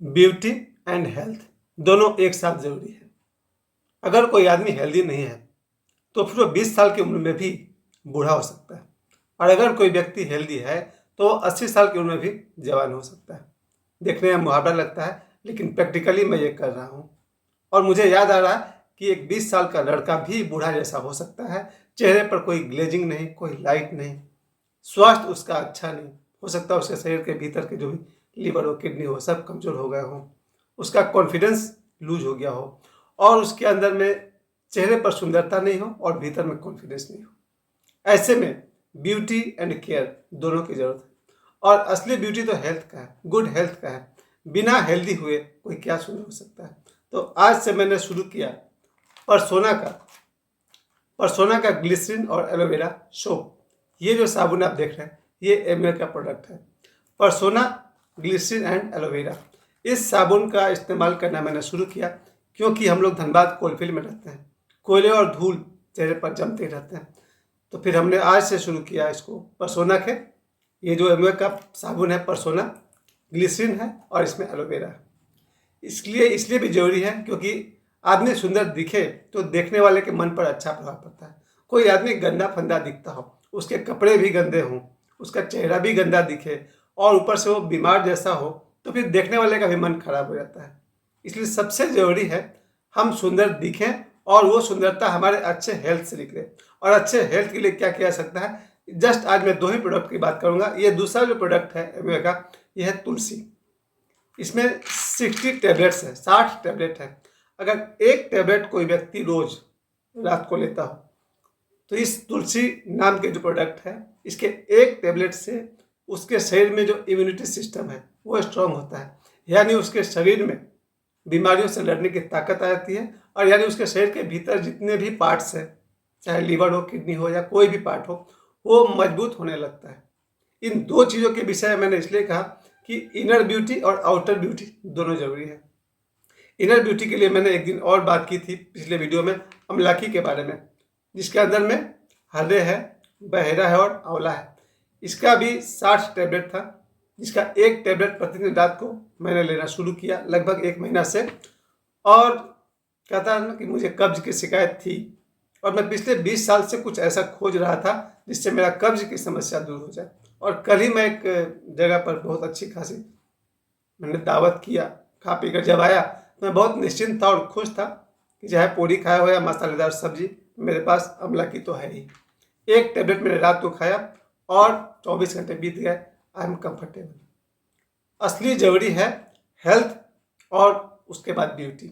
Beauty and health दोनों एक साथ जरूरी है। अगर कोई आदमी हेल्दी नहीं है तो फिर वो 20 साल की उम्र में भी बूढ़ा हो सकता है, और अगर कोई व्यक्ति हेल्दी है तो वो 80 साल की उम्र में भी जवान हो सकता है। देखने में मुहावरा लगता है, लेकिन प्रैक्टिकली मैं ये कर रहा हूँ। और मुझे याद आ रहा है कि एक 20 साल का लड़का भी बूढ़ा जैसा हो सकता है। चेहरे पर कोई ग्लेजिंग नहीं, कोई लाइट नहीं, स्वास्थ्य उसका अच्छा नहीं हो सकता। उसके शरीर के भीतर के जो भी लीवर हो, किडनी हो, सब कमजोर हो गए हो, उसका कॉन्फिडेंस लूज हो गया हो, और उसके अंदर में चेहरे पर सुंदरता नहीं हो और भीतर में कॉन्फिडेंस नहीं हो। ऐसे में ब्यूटी एंड केयर दोनों की जरूरत है। और असली ब्यूटी तो हेल्थ का है, गुड हेल्थ का है। बिना हेल्दी हुए कोई क्या सुंदर हो सकता है। तो आज से मैंने शुरू किया परसोना का ग्लिसरीन और एलोवेरा सोप। ये जो साबुन आप देख रहे हैं ये एमवे का प्रोडक्ट है, परसोना ग्लिसरीन एंड एलोवेरा। इस साबुन का इस्तेमाल करना मैंने शुरू किया क्योंकि हम लोग धनबाद कोलफील्ड में रहते हैं, कोयले और धूल चेहरे पर जमते रहते हैं। तो फिर हमने आज से शुरू किया इसको परसोना के। ये जो एमवे का साबुन है परसोना ग्लिसरीन है और इसमें एलोवेरा है। इसलिए भी जरूरी है क्योंकि आदमी सुंदर दिखे तो देखने वाले के मन पर अच्छा प्रभाव पड़ता है। कोई आदमी गंदा फंदा दिखता हो, उसके कपड़े भी गंदे हों, उसका चेहरा भी गंदा दिखे और ऊपर से वो बीमार जैसा हो, तो फिर देखने वाले का भी मन खराब हो जाता है। इसलिए सबसे जरूरी है हम सुंदर दिखें और वो सुंदरता हमारे अच्छे हेल्थ से निकले। और अच्छे हेल्थ के लिए क्या किया जा सकता है, जस्ट आज मैं 2 ही प्रोडक्ट की बात करूंगा। ये दूसरा जो प्रोडक्ट है एमवे का, यह है तुलसी। इसमें 60 टैबलेट्स है, 60 टैबलेट है। अगर एक टैबलेट कोई व्यक्ति रोज रात को लेता हो तो इस तुलसी नाम के जो प्रोडक्ट है, इसके एक टैबलेट से उसके शरीर में जो इम्यूनिटी सिस्टम है वो स्ट्रांग होता है। यानी उसके शरीर में बीमारियों से लड़ने की ताकत आ जाती है, और यानी उसके शरीर के भीतर जितने भी पार्ट्स हैं, चाहे लीवर हो, किडनी हो या कोई भी पार्ट हो, वो मजबूत होने लगता है। इन 2 चीज़ों के विषय में मैंने इसलिए कहा कि इनर ब्यूटी और आउटर ब्यूटी दोनों जरूरी है। इनर ब्यूटी के लिए मैंने एक दिन और बात की थी पिछले वीडियो में, अमलाकी के बारे में, जिसके अंदर में हरदे है, बहेरा है और आंवला है। इसका भी 60 टैबलेट था, जिसका एक टैबलेट प्रतिदिन रात को मैंने लेना शुरू किया लगभग 1 महीना से। और कहता है ना कि मुझे कब्ज की शिकायत थी, और मैं पिछले 20 साल से कुछ ऐसा खोज रहा था जिससे मेरा कब्ज की समस्या दूर हो जाए। और कल ही मैं एक जगह पर बहुत अच्छी खासी मैंने दावत किया, खा पी कर जब आया मैं बहुत निश्चिंत था और खुश था कि चाहे पूरी खाया हो या मसालेदार सब्जी, मेरे पास अमलाकी तो है ही। एक टैबलेट मैंने रात को खाया और 24 घंटे बीत गए। I am comfortable. असली जरूरी है हेल्थ और उसके बाद ब्यूटी।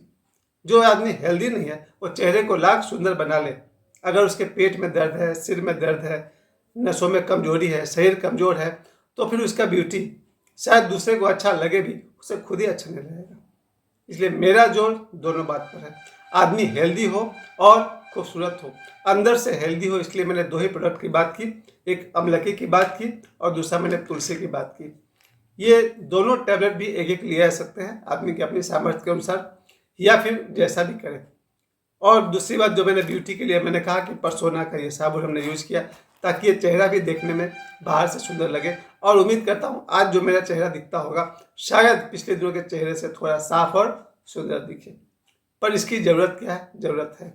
जो आदमी हेल्दी नहीं है वो चेहरे को लाख सुंदर बना ले, अगर उसके पेट में दर्द है, सिर में दर्द है, नसों में कमजोरी है, शरीर कमजोर है, तो फिर उसका ब्यूटी शायद दूसरे को अच्छा लगे भी, उसे खुद ही अच्छा नहीं लगेगा। इसलिए मेरा जोर दोनों बात पर है। आदमी हेल्दी हो और खूबसूरत हो, अंदर से हेल्दी हो। इसलिए मैंने 2 ही प्रोडक्ट की बात की, एक अमलकी की बात की और दूसरा मैंने तुलसी की बात की। ये दोनों टैबलेट भी एक एक लिए जा सकते हैं आदमी की अपनी सामर्थ्य के अनुसार, या फिर जैसा भी करें। और दूसरी बात जो मैंने ब्यूटी के लिए मैंने कहा कि परसोना का ये साबुन हमने यूज किया ताकि ये चेहरा भी देखने में बाहर से सुंदर लगे। और उम्मीद करता हूँ आज जो मेरा चेहरा दिखता होगा शायद पिछले दिनों के चेहरे से थोड़ा साफ और सुंदर दिखे। पर इसकी ज़रूरत क्या है? ज़रूरत है,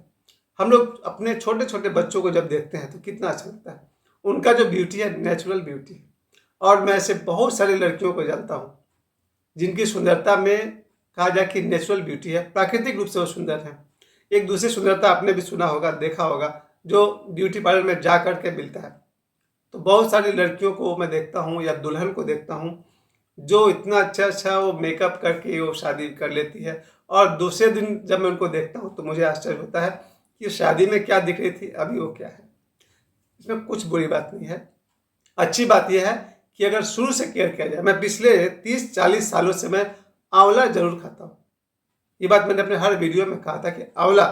हम लोग अपने छोटे छोटे बच्चों को जब देखते हैं तो कितना अच्छा लगता है। उनका जो ब्यूटी है नेचुरल ब्यूटी है। और मैं ऐसे बहुत सारी लड़कियों को जानता हूँ जिनकी सुंदरता में कहा जाए कि नेचुरल ब्यूटी है, प्राकृतिक रूप से वो सुंदर है। एक दूसरी सुंदरता आपने भी सुना होगा, देखा होगा, जो ब्यूटी पार्लर में जा करके मिलता है। तो बहुत सारी लड़कियों को मैं देखता हूँ या दुल्हन को देखता हूँ जो इतना अच्छा वो मेकअप करके वो शादी कर लेती है, और दूसरे दिन जब मैं उनको देखता हूँ तो मुझे आश्चर्य होता है कि शादी में क्या दिख रही थी, अभी वो क्या है। इसमें कुछ बुरी बात नहीं है। अच्छी बात यह है कि अगर शुरू से केयर किया जाए। मैं पिछले 30-40 सालों से मैं आंवला जरूर खाता हूँ। ये बात मैंने अपने हर वीडियो में कहा था कि आंवला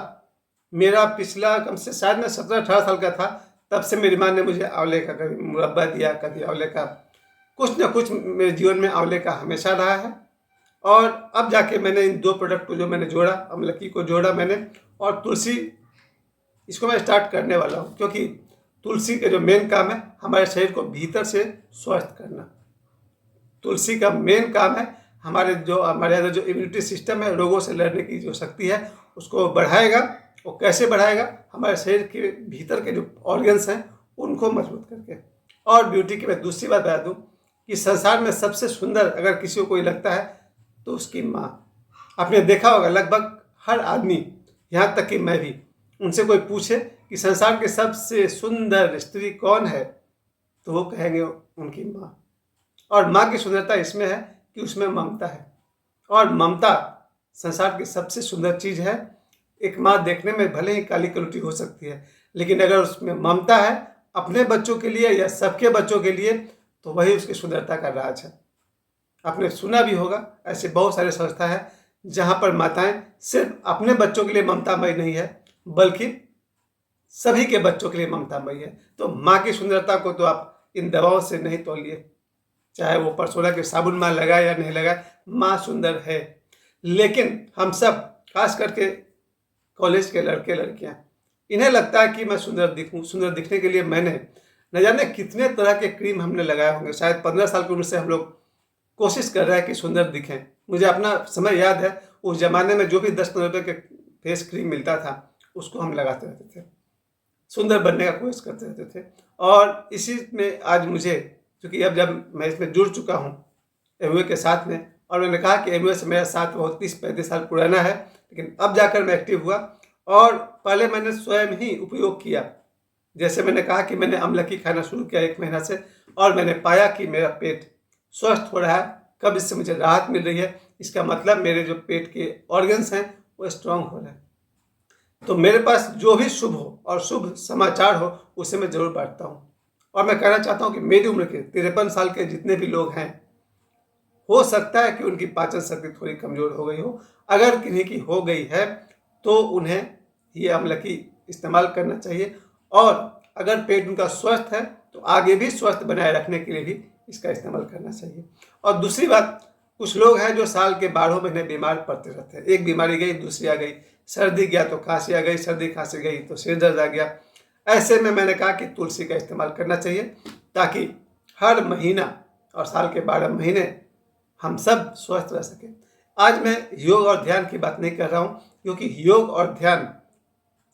मेरा पिछला कम से शायद मैं 17-18 साल का था, तब से मेरी माँ ने मुझे आंवले का कभी मुरब्बा दिया, कभी आंवले का कुछ ना कुछ मेरे जीवन में आंवले का हमेशा रहा है। और अब जाके मैंने इन 2 प्रोडक्ट को जो मैंने जोड़ा, अमलकी को जोड़ा मैंने, और तुलसी इसको मैं स्टार्ट करने वाला हूँ क्योंकि तुलसी का जो मेन काम है हमारे शरीर को भीतर से स्वस्थ करना। तुलसी का मेन काम है हमारे अंदर जो इम्यूनिटी सिस्टम है, रोगों से लड़ने की जो शक्ति है, उसको बढ़ाएगा। वो कैसे बढ़ाएगा? हमारे शरीर के भीतर के जो ऑर्गन्स हैं उनको मजबूत करके। और ब्यूटी की मैं दूसरी बात बता दूं कि संसार में सबसे सुंदर अगर किसी को कोई लगता है तो उसकी माँ। आपने देखा होगा लगभग हर आदमी, यहाँ तक कि मैं भी, उनसे कोई पूछे कि संसार के सबसे सुंदर स्त्री कौन है, तो वो कहेंगे उनकी माँ। और माँ की सुंदरता इसमें है कि उसमें ममता है, और ममता संसार की सबसे सुंदर चीज है। एक माँ देखने में भले ही काली कलुटी हो सकती है, लेकिन अगर उसमें ममता है अपने बच्चों के लिए या सबके बच्चों के लिए, तो वही उसकी सुंदरता का राज है। आपने सुना भी होगा, ऐसे बहुत सारे संस्था है जहाँ पर माताएं सिर्फ अपने बच्चों के लिए ममतामयी नहीं है, बल्कि सभी के बच्चों के लिए ममतामयी है। तो माँ की सुंदरता को तो आप इन दवाओं से नहीं तोलिए, चाहे वो परसोना के साबुन माँ लगाए या नहीं लगाए, माँ सुंदर है। लेकिन हम सब, खास करके कॉलेज के लड़के लड़कियां, इन्हें लगता है कि मैं सुंदर दिखूं। सुंदर दिखने के लिए मैंने न जाने कितने तरह के क्रीम हमने लगाए होंगे। शायद 15 साल की उम्र से हम लोग कोशिश कर रहे हैं कि सुंदर दिखें। मुझे अपना समय याद है, उस जमाने में जो भी 10-15 रुपये के फेस क्रीम मिलता था उसको हम लगाते रहते थे, सुंदर बनने का कोशिश करते रहते थे। और इसी में आज मुझे, क्योंकि अब जब मैं इसमें जुड़ चुका हूँ एमवे के साथ में, और मैंने कहा कि एमवे से मेरा साथ बहुत 30-35 साल पुराना है, लेकिन अब जाकर मैं एक्टिव हुआ। और पहले मैंने स्वयं ही उपयोग किया। जैसे मैंने कहा कि मैंने अमलकी खाना शुरू किया 1 महीना से, और मैंने पाया कि मेरा पेट स्वस्थ हो रहा है। कब इससे मुझे राहत मिल रही है, इसका मतलब मेरे जो पेट के ऑर्गन्स हैं वो स्ट्रांग हो रहे हैं। तो मेरे पास जो भी शुभ हो और शुभ समाचार हो उसे मैं जरूर बांटता हूँ। और मैं कहना चाहता हूँ कि मेरी उम्र के 53 साल के जितने भी लोग हैं, हो सकता है कि उनकी पाचन शक्ति थोड़ी कमजोर हो गई हो। अगर किन्हीं की हो गई है तो उन्हें ये अमलकी इस्तेमाल करना चाहिए। और अगर पेट उनका स्वस्थ है तो आगे भी स्वस्थ बनाए रखने के लिए भी इसका इस्तेमाल करना चाहिए। और दूसरी बात, कुछ लोग हैं जो साल के 12 महीने बीमार पड़ते रहते हैं। एक बीमारी गई दूसरी आ गई, सर्दी गया तो खांसी आ गई, सर्दी खांसी गई तो सिर दर्द आ गया। ऐसे में मैंने कहा कि तुलसी का इस्तेमाल करना चाहिए, ताकि हर महीना और साल के 12 महीने हम सब स्वस्थ रह सकें। आज मैं योग और ध्यान की बात नहीं कर रहा हूँ, क्योंकि योग और ध्यान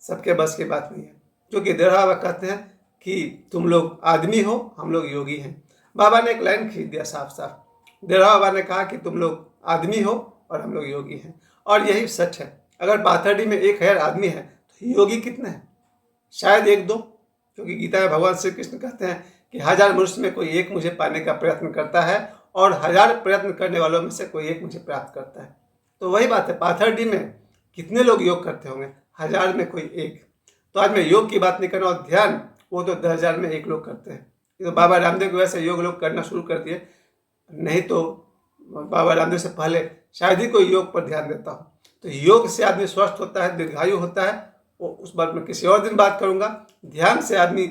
सबके बस की बात नहीं है। क्योंकि देवरा बाबा कहते हैं कि तुम लोग आदमी हो, हम लोग योगी हैं। बाबा ने एक लाइन खींच दिया साफ साफ। देवरा बाबा ने कहा कि तुम लोग आदमी हो और हम लोग योगी हैं, और यही सच है। अगर पाथर्डी में 1000 आदमी है तो योगी कितने हैं? शायद 1-2, क्योंकि गीता में भगवान श्री कृष्ण कहते हैं कि 1000 मनुष्य में कोई एक मुझे पाने का प्रयत्न करता है, और 1000 प्रयत्न करने वालों में से कोई एक मुझे प्राप्त करता है। तो वही बात है, पाथर्डी में कितने लोग योग करते होंगे? 1000 में कोई एक। तो आज मैं योग की बात नहीं कर रहा हूँ। ध्यान वो तो 10,000 में 1 लोग करते हैं। ये तो बाबा रामदेव की वजह से योग लोग करना शुरू कर दिए, नहीं तो बाबा रामदेव से पहले शायद ही कोई योग पर ध्यान देता हो। तो योग से आदमी स्वस्थ होता है, दीर्घायु होता है, वो उस बात में किसी और दिन बात करूंगा। ध्यान से आदमी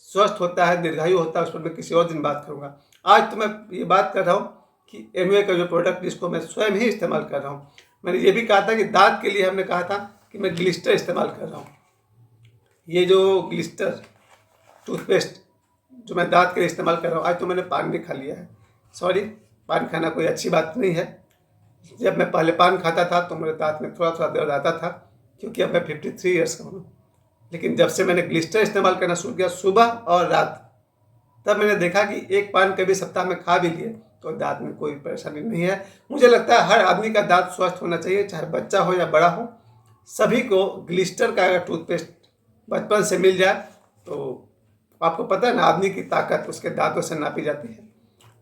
स्वस्थ होता है, दीर्घायु होता है, उस पर मैं किसी और दिन बात करूंगा। आज तो मैं ये बात कर रहा हूँ कि एमवे का जो प्रोडक्ट जिसको मैं स्वयं ही इस्तेमाल कर रहा हूँ। मैंने ये भी कहा था कि दांत के लिए हमने कहा था कि मैं ग्लिस्टर इस्तेमाल कर रहा हूँ। ये जो ग्लिस्टर टूथपेस्ट जो मैं दांत के लिए इस्तेमाल कर रहा हूँ, आज तो मैंने पान भी खा लिया है। सॉरी, पान खाना कोई अच्छी बात नहीं है। जब मैं पहले पान खाता था तो मेरे दांत में थोड़ा थोड़ा दर्द आता था, क्योंकि अब मैं 53 ईयर्स का हूँ। लेकिन जब से मैंने ग्लिस्टर इस्तेमाल करना शुरू किया सुबह और रात, तब मैंने देखा कि एक पान कभी सप्ताह में खा भी लिए तो दांत में कोई परेशानी नहीं है। मुझे लगता है हर आदमी का दांत स्वस्थ होना चाहिए, चाहे बच्चा हो या बड़ा हो। सभी को ग्लिस्टर का अगर टूथपेस्ट बचपन से मिल जाए तो आपको पता है ना, आदमी की ताकत उसके दांतों से नापी जाती है।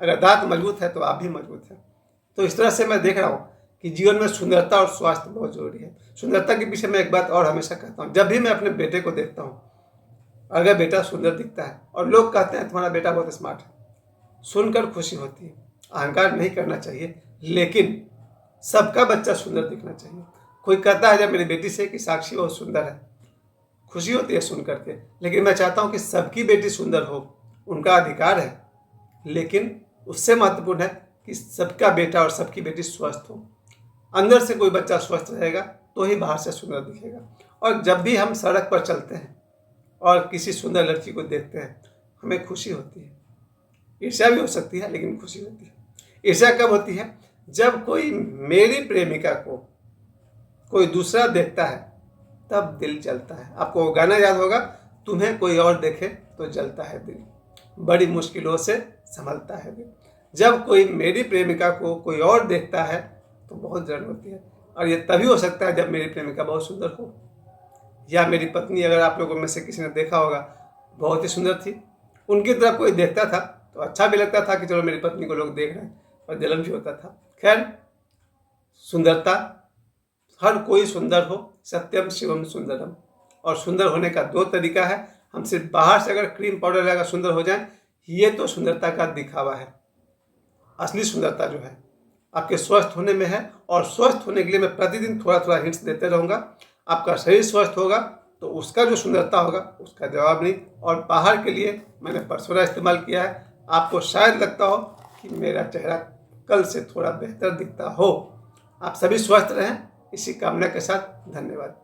अगर दांत मजबूत है तो आप भी मजबूत है। तो इस तरह से मैं देख रहा हूँ कि जीवन में सुंदरता और स्वास्थ्य बहुत जरूरी है। सुंदरता के पीछे मैं एक बात और हमेशा कहता हूँ, जब भी मैं अपने बेटे को देखता हूँ, अगर बेटा सुंदर दिखता है और लोग कहते हैं तुम्हारा बेटा बहुत स्मार्ट है, सुनकर खुशी होती है। अहंकार नहीं करना चाहिए, लेकिन सबका बच्चा सुंदर दिखना चाहिए। कोई कहता है जब मेरी बेटी से कि साक्षी बहुत सुंदर है, खुशी होती है सुन करके, लेकिन मैं चाहता हूँ कि सबकी बेटी सुंदर हो, उनका अधिकार है। लेकिन उससे महत्वपूर्ण है कि सबका बेटा और सबकी बेटी स्वस्थ हो। अंदर से कोई बच्चा स्वस्थ रहेगा तो ही बाहर से सुंदर दिखेगा। और जब भी हम सड़क पर चलते हैं और किसी सुंदर लड़की को देखते हैं, हमें खुशी होती है। ईर्ष्या भी हो सकती है, लेकिन खुशी होती है। ईर्ष्या कब होती है? जब कोई मेरी प्रेमिका को कोई दूसरा देखता है तब दिल जलता है। आपको वो गाना याद होगा, तुम्हें कोई और देखे तो जलता है दिल, बड़ी मुश्किलों से संभलता है दिल। जब कोई मेरी प्रेमिका को कोई और देखता है तो बहुत जलन होती है, और ये तभी हो सकता है जब मेरी प्रेमिका बहुत सुंदर हो, या मेरी पत्नी, अगर आप लोगों में से किसी ने देखा होगा, बहुत ही सुंदर थी, उनकी तरफ कोई देखता था तो अच्छा भी लगता था कि चलो मेरी पत्नी को लोग देख रहे हैं, और जलन भी होता था। खैर, सुंदरता, हर कोई सुंदर हो, सत्यम शिवम सुंदरम। और सुंदर होने का दो तरीका है, हम सिर्फ बाहर से अगर क्रीम पाउडर लगा सुंदर हो जाएं, ये तो सुंदरता का दिखावा है। असली सुंदरता जो है आपके स्वस्थ होने में है, और स्वस्थ होने के लिए मैं प्रतिदिन थोड़ा थोड़ा हिंट्स देते रहूँगा। आपका शरीर स्वस्थ होगा तो उसका जो सुंदरता होगा उसका जवाब नहीं। और बाहर के लिए मैंने परसोरा इस्तेमाल किया है, आपको शायद लगता हो कि मेरा चेहरा कल से थोड़ा बेहतर दिखता हो। आप सभी स्वस्थ रहें, इसी कामना के साथ धन्यवाद।